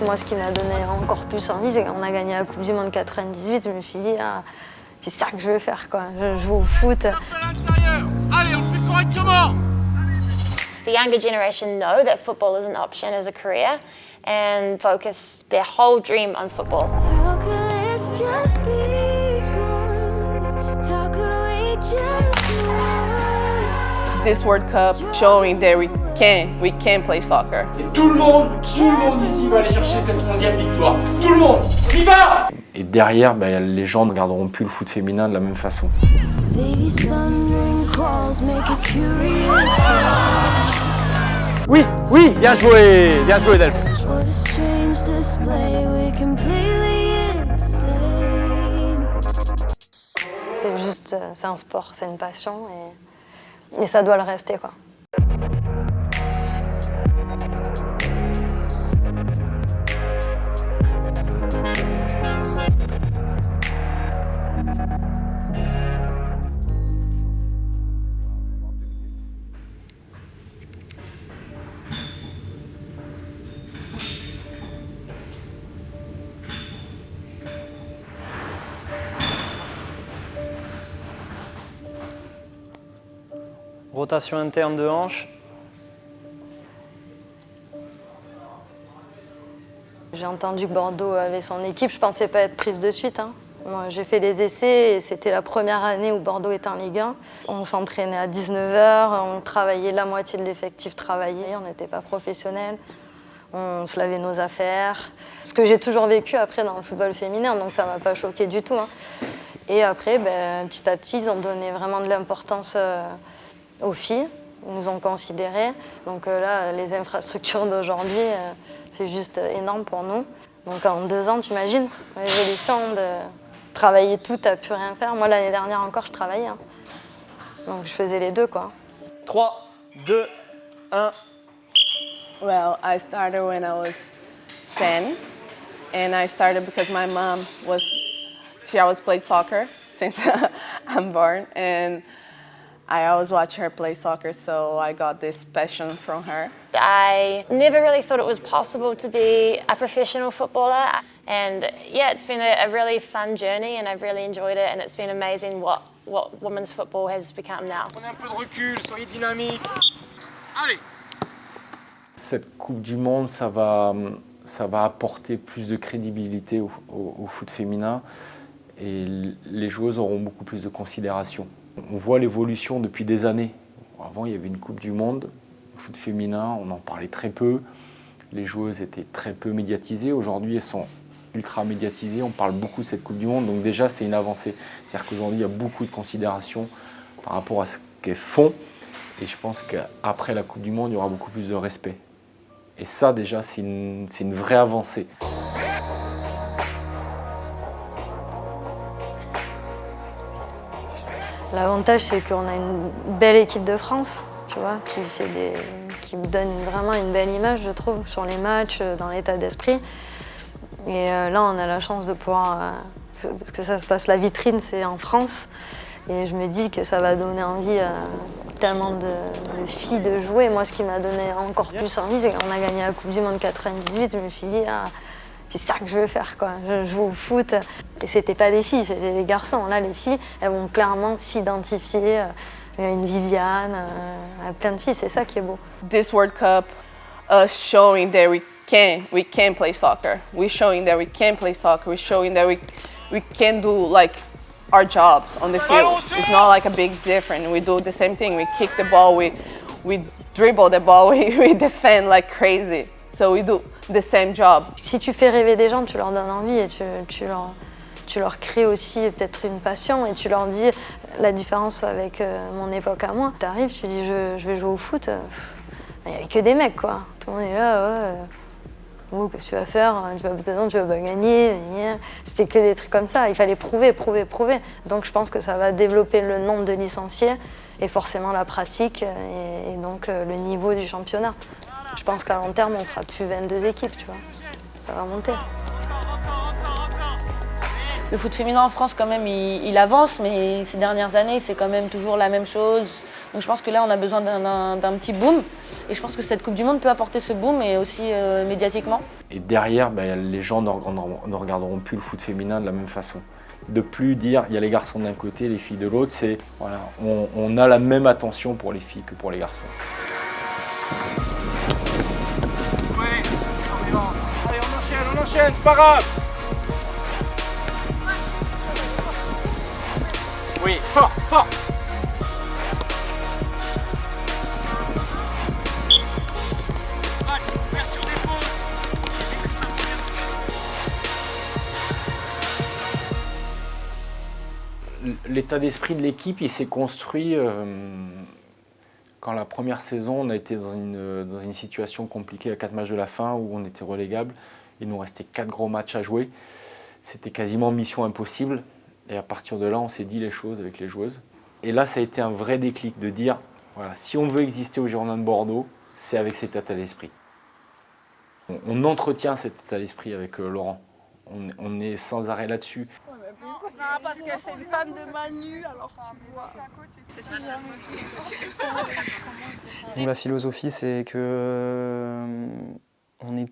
moi, ce qui m'a donné encore plus envie, c'est qu'on a gagné la Coupe du Monde 98. Je me suis dit, ah, c'est ça que je veux faire, quoi. Je joue au foot. Allez, on le fait correctement. The younger generation know that football is an option as a career and focus their whole dream on football. How could this just be gone? How could we just move? This World Cup showing that we can play soccer. Et tout le monde ici va aller chercher cette 11e victoire. Tout le monde, on y va. Et derrière, les gens ne regarderont plus le foot féminin de la même façon. These thundering calls make it curious. Oui, bien joué Delph. What a strange display, we're completely insane. C'est juste, c'est un sport, c'est une passion et ça doit le rester, quoi. Rotation interne de hanche. J'ai entendu que Bordeaux avait son équipe, je pensais pas être prise de suite. Moi, j'ai fait les essais et c'était la première année où Bordeaux était en Ligue 1. On s'entraînait à 19h, on travaillait, la moitié de l'effectif travaillait, on n'était pas professionnels. On se lavait nos affaires. Ce que j'ai toujours vécu après dans le football féminin, donc ça m'a pas choqué du tout. Et après, petit à petit, ils ont donné vraiment de l'importance aux filles. Ils nous ont considérés. Donc là, les infrastructures d'aujourd'hui, c'est juste énorme pour nous. Donc en 2 ans, tu imagines, l'évolution de travailler tout à plus rien faire. Moi, l'année dernière encore, je travaillais. Donc je faisais les deux, quoi. 3, 2, 1. Well, I started when I was 10, and I started because my mom she always played soccer since I'm born, and I always watch her play soccer, so I got this passion from her. I never really thought it was possible to be a professional footballer, and yeah, it's been a really fun journey and I've really enjoyed it, and it's been amazing what women's football has become now. Prenez un peu de recul, soyez dynamique. Allez. Cette Coupe du Monde, ça va apporter plus de crédibilité au foot féminin et les joueuses auront beaucoup plus de considération. On voit l'évolution depuis des années. Avant, il y avait une Coupe du Monde, le foot féminin, on en parlait très peu. Les joueuses étaient très peu médiatisées. Aujourd'hui, elles sont ultra médiatisées. On parle beaucoup de cette Coupe du Monde, donc déjà, c'est une avancée. C'est-à-dire qu'aujourd'hui, il y a beaucoup de considération par rapport à ce qu'elles font. Et je pense qu'après la Coupe du Monde, il y aura beaucoup plus de respect. Et ça, déjà, c'est une vraie avancée. L'avantage, c'est qu'on a une belle équipe de France, tu vois, qui me donne vraiment une belle image, je trouve, sur les matchs, dans l'état d'esprit. Et là, on a la chance de pouvoir... que ça se passe, la vitrine, c'est en France. Et je me dis que ça va donner envie à tellement de filles de jouer. Moi, ce qui m'a donné encore plus envie, c'est qu'on a gagné la Coupe du Monde 98. Je me suis dit, ah, c'est ça que je veux faire, quoi. Je joue au foot. Et c'était pas des filles, c'était des garçons. Là, les filles, elles vont clairement s'identifier. Une Viviane, plein de filles, c'est ça qui est beau. This World Cup showing that we can play soccer. We're showing that we can play soccer. We're showing that we can do like our jobs on the field. It's not like a big difference. We do the same thing. We kick the ball, we dribble the ball, we defend like crazy. So we do the same job. Si tu fais rêver des gens, tu leur donnes envie et tu leur crées aussi peut-être une passion et tu leur dis la différence avec mon époque à moi. Tu arrives, tu dis je vais jouer au foot, il n'y avait que des mecs, quoi. Tout le monde est là, ouais. Oh, qu'est-ce que tu vas faire? Tu vas pas gagner. C'était que des trucs comme ça. Il fallait prouver. Donc je pense que ça va développer le nombre de licenciés et forcément la pratique et donc le niveau du championnat. Je pense qu'à long terme, on sera plus 22 équipes, tu vois. Ça va monter. Le foot féminin en France, quand même, il avance, mais ces dernières années, c'est quand même toujours la même chose. Donc je pense que là, on a besoin d'un petit boom. Et je pense que cette Coupe du Monde peut apporter ce boom, et aussi médiatiquement. Et derrière, les gens ne regarderont plus le foot féminin de la même façon. De plus dire, il y a les garçons d'un côté, les filles de l'autre, c'est voilà, on a la même attention pour les filles que pour les garçons. Allez, on enchaîne, c'est pas grave. Oui, fort, fort. L'état d'esprit de l'équipe, il s'est construit quand la première saison, on a été dans une situation compliquée à 4 matchs de la fin où on était relégable. Il nous restait 4 gros matchs à jouer. C'était quasiment mission impossible. Et à partir de là, on s'est dit les choses avec les joueuses. Et là, ça a été un vrai déclic de dire, voilà, si on veut exister au Girondins de Bordeaux, c'est avec cet état d'esprit. On entretient cet état d'esprit avec Laurent. On est sans arrêt là-dessus. Non, parce que c'est une fan de Manu, alors tu vois. Donc la philosophie, c'est que on a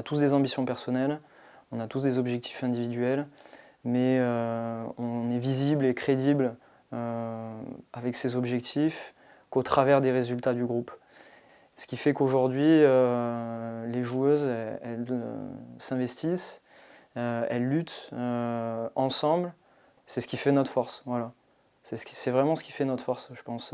tous des ambitions personnelles, on a tous des objectifs individuels, mais on est visible et crédible avec ces objectifs qu'au travers des résultats du groupe. Ce qui fait qu'aujourd'hui, les joueuses, elles s'investissent, elles luttent ensemble. C'est ce qui fait notre force. Voilà. C'est vraiment ce qui fait notre force, je pense.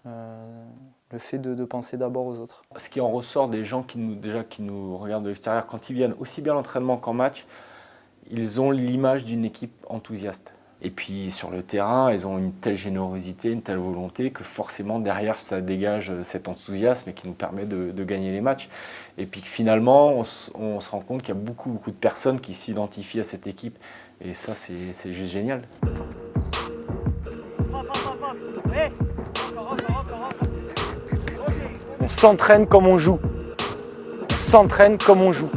Le fait de penser d'abord aux autres. Ce qui en ressort des gens qui nous regardent de l'extérieur, quand ils viennent aussi bien à l'entraînement qu'en match, ils ont l'image d'une équipe enthousiaste. Et puis sur le terrain, ils ont une telle générosité, une telle volonté que forcément derrière ça dégage cet enthousiasme et qui nous permet de gagner les matchs. Et puis finalement, on se rend compte qu'il y a beaucoup de personnes qui s'identifient à cette équipe. Et ça, c'est juste génial. On s'entraîne comme on joue. On s'entraîne comme on joue.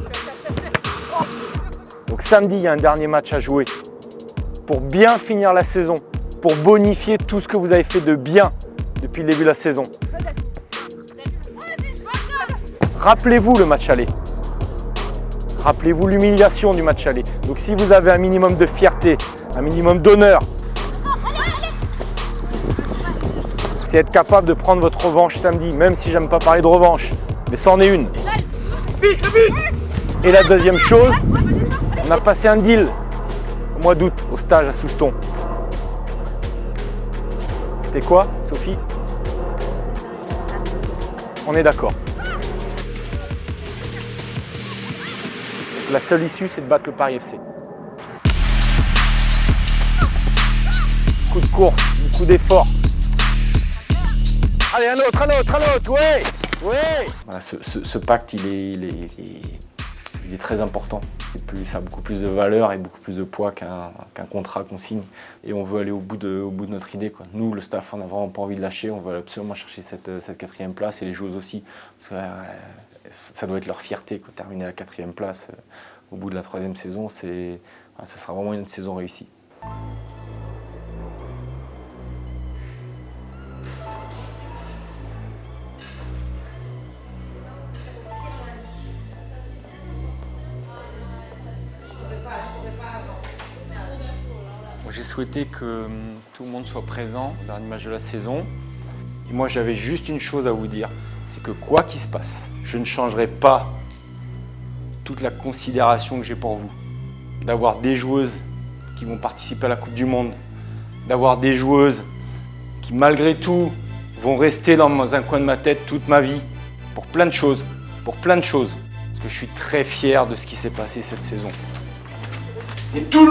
Donc samedi, il y a un dernier match à jouer. Pour bien finir la saison, pour bonifier tout ce que vous avez fait de bien depuis le début de la saison. Rappelez-vous le match aller. Rappelez-vous l'humiliation du match aller. Donc si vous avez un minimum de fierté, un minimum d'honneur, c'est être capable de prendre votre revanche samedi, même si j'aime pas parler de revanche, mais c'en est une. Et la deuxième chose, on a passé un deal au mois d'août, au stage à Souston. C'était quoi, Sophie? On est d'accord. La seule issue, c'est de battre le Paris FC. Coup de course, beaucoup d'efforts. Allez, un autre, ouais, ouais. Voilà, ce pacte, il est très important. Ça a beaucoup plus de valeur et beaucoup plus de poids qu'un contrat qu'on signe. Et on veut aller au bout de notre idée, quoi. Nous, le staff, on n'a vraiment pas envie de lâcher. On veut absolument chercher cette 4e place et les joueuses aussi. Parce que, ça doit être leur fierté, quoi. Terminer à la 4e place au bout de la 3e saison, ce sera vraiment une saison réussie. J'ai souhaité que tout le monde soit présent au dernier match de la saison. Et moi, j'avais juste une chose à vous dire, c'est que quoi qu'il se passe, je ne changerai pas toute la considération que j'ai pour vous. D'avoir des joueuses qui vont participer à la Coupe du Monde, d'avoir des joueuses qui, malgré tout, vont rester dans un coin de ma tête toute ma vie, pour plein de choses, Parce que je suis très fier de ce qui s'est passé cette saison. Et tout le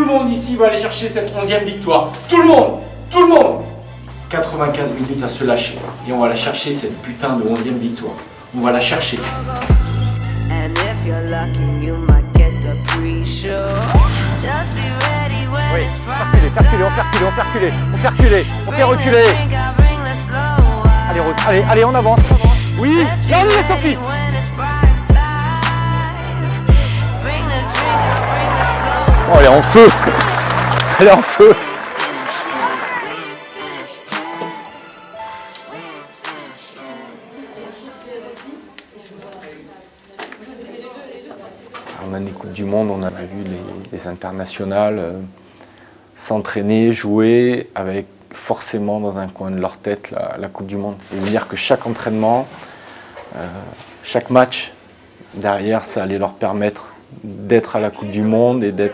monde ici va aller chercher cette 11e victoire. Tout le monde 95 minutes à se lâcher. Et on va la chercher, cette putain de 11e victoire. On va la chercher. Oui, on fait reculer. Allez Rose, allez, on avance. Oui, allez Sophie. Oh, elle est en feu. en année Coupe du Monde, on a vu les internationales s'entraîner, jouer avec forcément dans un coin de leur tête la Coupe du Monde. Et dire que chaque entraînement, chaque match, derrière, ça allait leur permettre d'être à la Coupe du Monde et de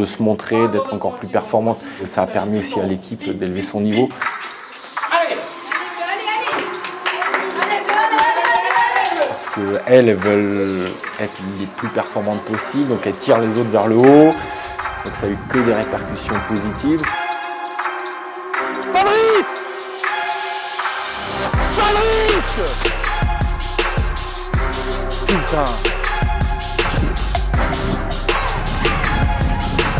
se montrer, d'être encore plus performante. Ça a permis aussi à l'équipe d'élever son niveau. Parce qu'elles veulent être les plus performantes possibles, donc elles tirent les autres vers le haut. Donc ça a eu que des répercussions positives. Pas de risque! Pas de risque! Putain!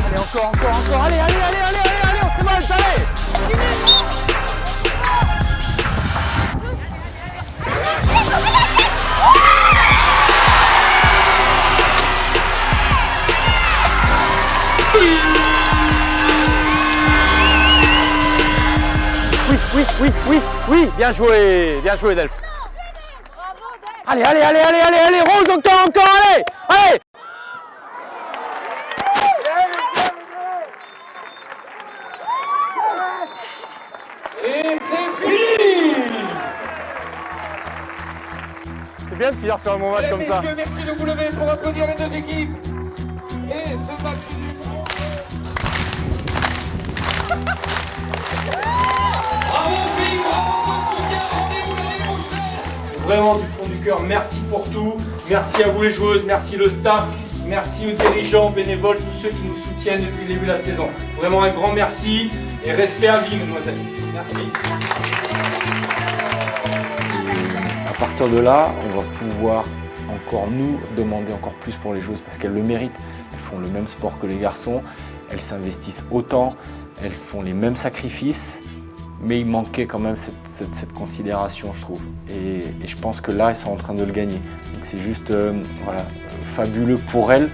Allez, encore, allez, on se révolte, allez! Oui, bien joué Delph. Allez, Rose, encore, allez! Et c'est fini! C'est bien de finir sur un bon match comme ça. Messieurs, merci de vous lever pour applaudir les deux équipes. Et ce match bravo filles, bravo de votre soutien, rendez-vous l'année prochaine. Vraiment du fond du cœur, merci pour tout. Merci à vous les joueuses, merci le staff, merci aux dirigeants, bénévoles, tous ceux qui nous soutiennent depuis le début de la saison. Vraiment un grand merci et respect à vie, mesdemoiselles. Merci. Et à partir de là, on va pouvoir encore nous demander encore plus pour les joueuses parce qu'elles le méritent. Elles font le même sport que les garçons, elles s'investissent autant, elles font les mêmes sacrifices. Mais il manquait quand même cette considération, je trouve. Et je pense que là, elles sont en train de le gagner. Donc c'est juste voilà, fabuleux pour elles,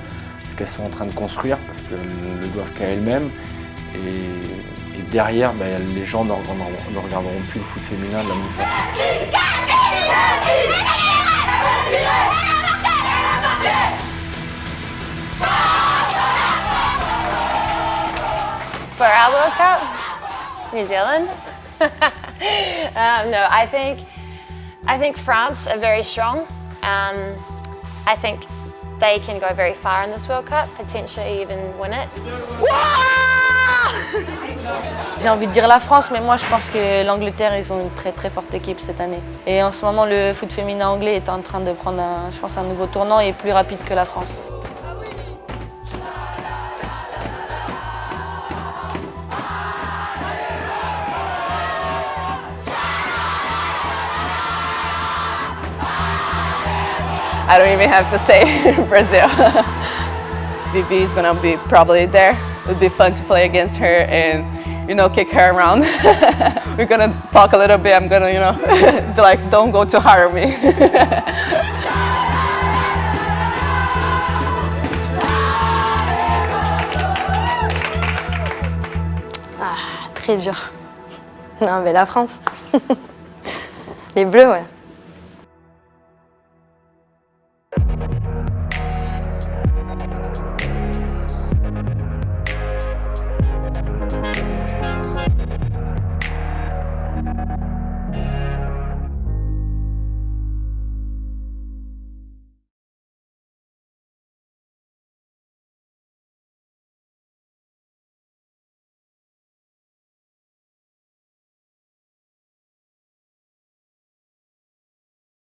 ce qu'elles sont en train de construire, parce qu'elles le doivent qu'à elles-mêmes. Et derrière, ben, les gens ne regarderont plus le foot féminin de la même façon. For our World Cup, New Zealand. No, I think France are very strong. I think they can go very far in this World Cup, potentially even win it. J'ai envie de dire la France, mais moi je pense que l'Angleterre, ils ont une très très forte équipe cette année. Et en ce moment, le foot féminin anglais est en train de prendre, je pense, un nouveau tournant et plus rapide que la France. I don't even have to say Brazil. Vivi is gonna be probably there. It would be fun to play against her and, you know, kick her around. We're gonna talk a little bit. I'm gonna, you know, be like, don't go too hard on me. Ah, très dur. Non, mais la France. Les Bleus, ouais.